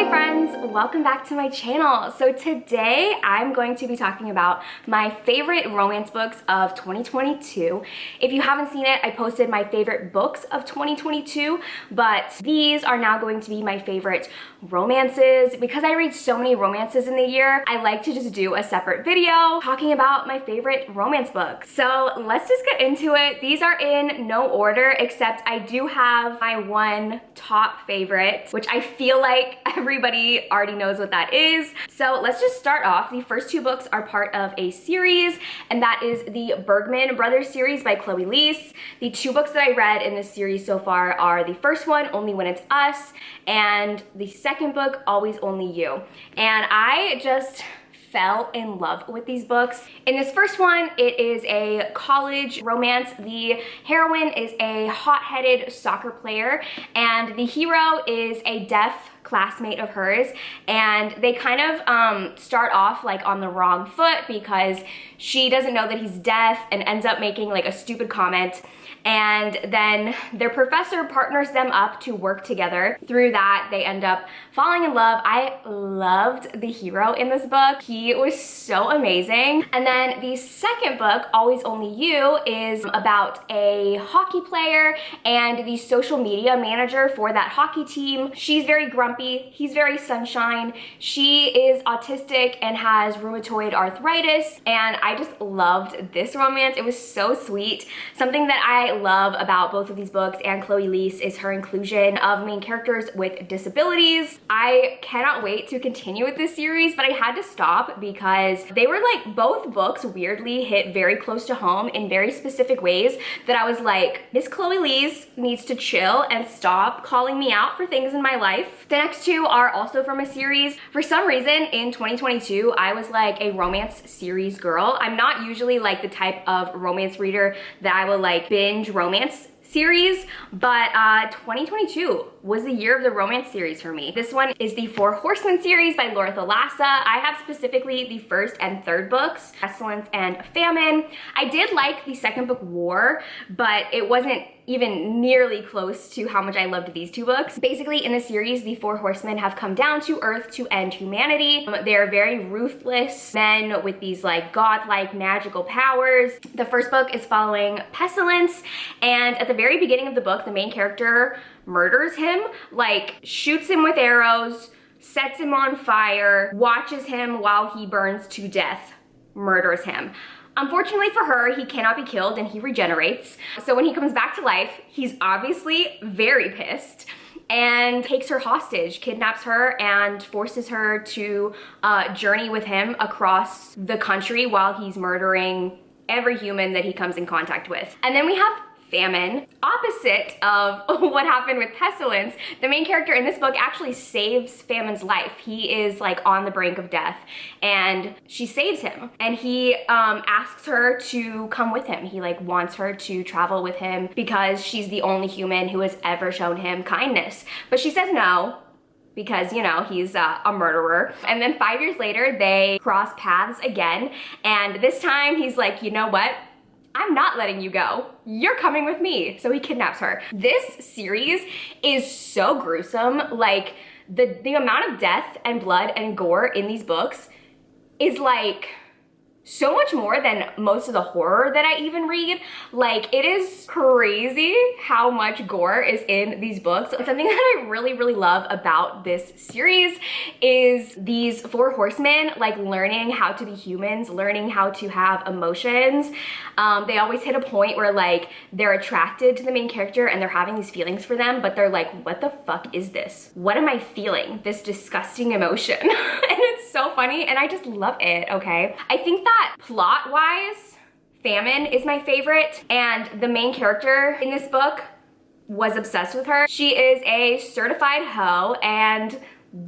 Hey friends, welcome back to my channel. So today I'm going to be talking about my favorite romance books of 2022. If you haven't seen it, I posted my favorite books of 2022, but these are now going to be my favorite romances. Because I read so many romances in the year, I like to just do a separate video talking about my favorite romance books. So let's just get into it. These are in no order, except I do have my one top favorite, which I feel like everybody already knows what that is. So let's just start off. The first two books are part of a series, and that is the Bergman Brothers series by Chloe Leese. The two books that I read in this series so far are the first one, Only When It's Us, and the second book, Always Only You. And I just fell in love with these books. In this first one, it is a college romance. The heroine is a hot-headed soccer player, and the hero is a deaf classmate of hers, and they kind of start off like on the wrong foot because she doesn't know that he's deaf and ends up making like a stupid comment, and then their professor partners them up to work together. Through that, they end up falling in love. I loved the hero in this book. He was so amazing. And then the second book, Always Only You, is about a hockey player and the social media manager for that hockey team. She's very grumpy, he's very sunshine. She is autistic and has rheumatoid arthritis, and I just loved this romance. It was so sweet. Something that I love about both of these books and Chloe Leese is her inclusion of main characters with disabilities. I cannot wait to continue with this series, but I had to stop because they were like, both books weirdly hit very close to home in very specific ways that I was like, Miss Chloe Leese needs to chill and stop calling me out for things in my life. The next two are also from a series. For some reason in 2022, I was like a romance series girl. I'm not usually like the type of romance reader that I will like binge romance series, but 2022 was the year of the romance series for me. This one is the Four Horsemen series by Laura Thalassa. I have specifically the first and third books, Pestilence and Famine. I did like the second book, War, but it wasn't even nearly close to how much I loved these two books. Basically, in the series, the Four Horsemen have come down to Earth to end humanity. They're very ruthless men with these like godlike magical powers. The first book is following Pestilence, and at the very beginning of the book, the main character murders him, like shoots him with arrows, sets him on fire, watches him while he burns to death, murders him. Unfortunately for her, he cannot be killed and he regenerates. So when he comes back to life, he's obviously very pissed and takes her hostage, kidnaps her, and forces her to journey with him across the country while he's murdering every human that he comes in contact with. And then we have Famine. Opposite of what happened with Pestilence, the main character in this book actually saves Famine's life. He is like on the brink of death, and she saves him, and he asks her to come with him. He like wants her to travel with him because she's the only human who has ever shown him kindness, but she says no, because, you know, he's a murderer. And then 5 years later, they cross paths again, and this time he's like, you know what? I'm not letting you go. You're coming with me. So he kidnaps her. This series is so gruesome. Like, the amount of death and blood and gore in these books is like so much more than most of the horror that I even read. Like, it is crazy how much gore is in these books. And something that I really, really love about this series is these Four Horsemen, like learning how to be humans, learning how to have emotions. They always hit a point where like they're attracted to the main character and they're having these feelings for them, but they're like, what the fuck is this? What am I feeling? This disgusting emotion. And it's so funny, and I just love it, okay? I think that plot-wise, Famine is my favorite, and the main character in this book was obsessed with her. She is a certified hoe and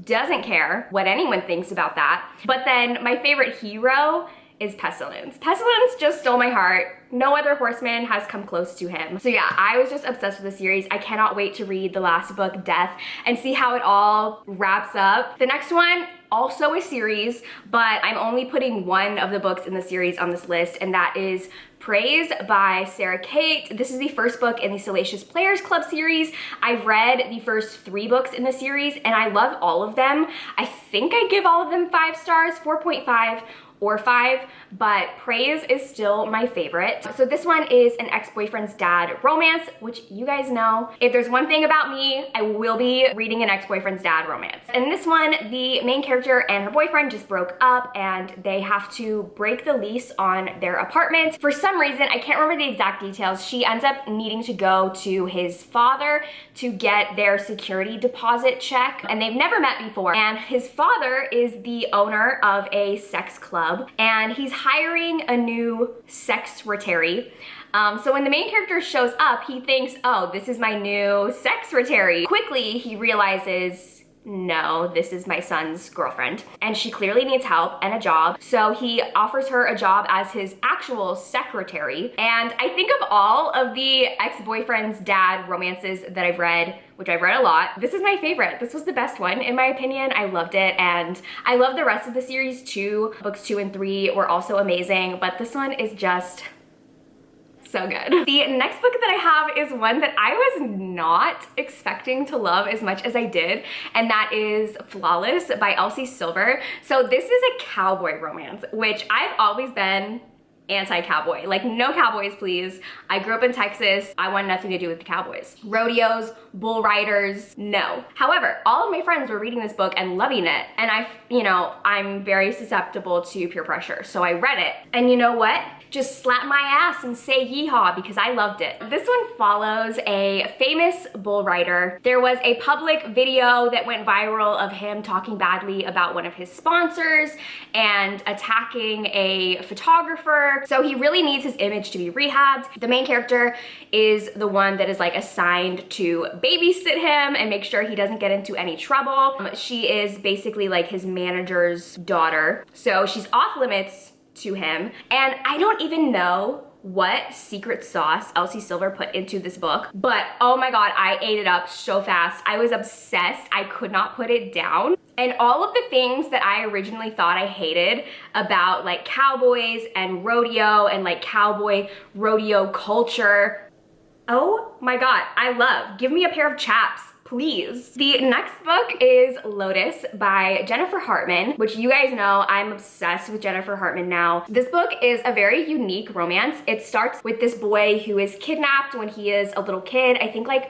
doesn't care what anyone thinks about that. But then my favorite hero is Pestilence. Pestilence just stole my heart. No other horseman has come close to him. So yeah, I was just obsessed with the series. I cannot wait to read the last book, Death, and see how it all wraps up. The next one, also a series, but I'm only putting one of the books in the series on this list, and that is Praise by Sarah Kate. This is the first book in the Salacious Players Club series. I've read the first 3 books in the series, and I love all of them. I think I give all of them 5 stars, 4.5 or 5, but Praise is still my favorite. So this one is an ex-boyfriend's dad romance, which you guys know, if there's one thing about me, I will be reading an ex-boyfriend's dad romance. In this one, the main character and her boyfriend just broke up and they have to break the lease on their apartment. For some reason, I can't remember the exact details, she ends up needing to go to his father to get their security deposit check, and they've never met before. And his father is the owner of a sex club, and he's hiring a new secretary. So when the main character shows up, he thinks, oh, this is my new secretary. Quickly, he realizes, no, this is my son's girlfriend, and she clearly needs help and a job. So he offers her a job as his actual secretary. And I think of all of the ex-boyfriend's dad romances that I've read, which I've read a lot, this is my favorite. This was the best one, in my opinion. I loved it, and I love the rest of the series too. Books 2 and 3 were also amazing, but this one is just so good. The next book that I have is one that I was not expecting to love as much as I did, and that is Flawless by Elsie Silver. So this is a cowboy romance, which I've always been anti-cowboy. Like, no cowboys, please. I grew up in Texas. I want nothing to do with the cowboys. Rodeos, bull riders, no. However, all of my friends were reading this book and loving it, and I'm very susceptible to peer pressure, so I read it. And you know what? Just slap my ass and say yeehaw, because I loved it. This one follows a famous bull rider. There was a public video that went viral of him talking badly about one of his sponsors and attacking a photographer. So he really needs his image to be rehabbed. The main character is the one that is like assigned to babysit him and make sure he doesn't get into any trouble. She is basically like his manager's daughter. So she's off limits to him, and I don't even know what secret sauce Elsie Silver put into this book, but oh my god, I ate it up so fast. I was obsessed. I could not put it down. And all of the things that I originally thought I hated about like cowboys and rodeo and like cowboy rodeo culture, oh my god, I love. Give me a pair of chaps, please. The next book is Lotus by Jennifer Hartman, which you guys know I'm obsessed with Jennifer Hartman now. This book is a very unique romance. It starts with this boy who is kidnapped when he is a little kid, I think like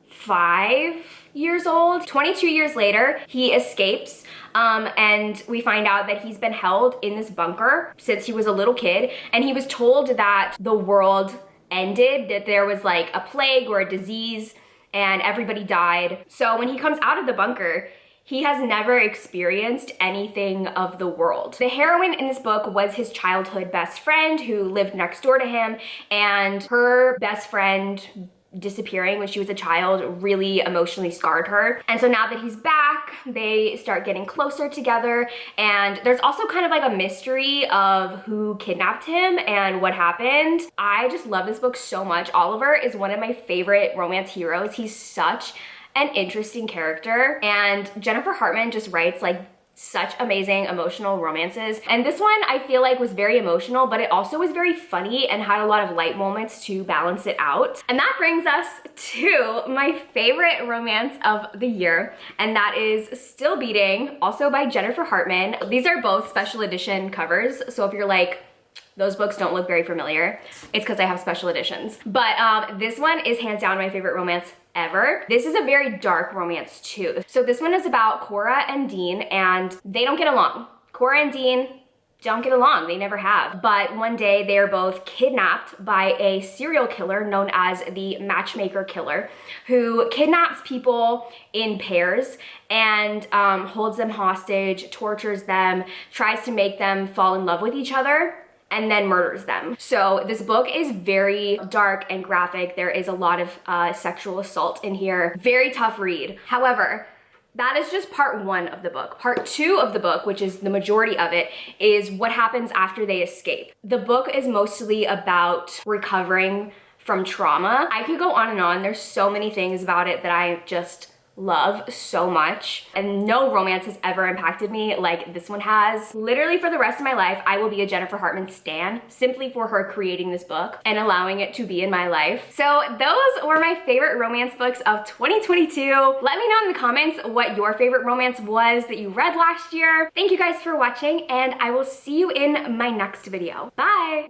5 years old. 22 years later, he escapes, and we find out that he's been held in this bunker since he was a little kid, and he was told that the world ended, that there was like a plague or a disease, and everybody died. So when he comes out of the bunker, he has never experienced anything of the world. The heroine in this book was his childhood best friend who lived next door to him, and her best friend disappearing when she was a child really emotionally scarred her. And so now that he's back, they start getting closer together, and there's also kind of like a mystery of who kidnapped him and what happened. I just love this book so much. Oliver is one of my favorite romance heroes. He's such an interesting character, and Jennifer Hartman just writes like such amazing emotional romances. And this one I feel like was very emotional, but it also was very funny and had a lot of light moments to balance it out. And that brings us to my favorite romance of the year, and that is Still Beating, also by Jennifer Hartman. These are both special edition covers, so if you're like, those books don't look very familiar, it's because I have special editions. But this one is hands down my favorite romance ever. This is a very dark romance too. So this one is about Cora and Dean, and they don't get along. Cora and Dean don't get along, they never have. But one day they are both kidnapped by a serial killer known as the Matchmaker Killer, who kidnaps people in pairs and holds them hostage, tortures them, tries to make them fall in love with each other, and then murders them. So this book is very dark and graphic. There is a lot of sexual assault in here. Very tough read. However, That is just part 1 of the book. Part 2 of the book, which is the majority of it, is what happens after they escape. The book is mostly about recovering from trauma. I could go on and on. There's so many things about it that I just love so much, and no romance has ever impacted me like this one has. Literally for the rest of my life, I will be a Jennifer Hartman stan simply for her creating this book and allowing it to be in my life. So those were my favorite romance books of 2022. Let me know in the comments what your favorite romance was that you read last year. Thank you guys for watching, and I will see you in my next video. Bye!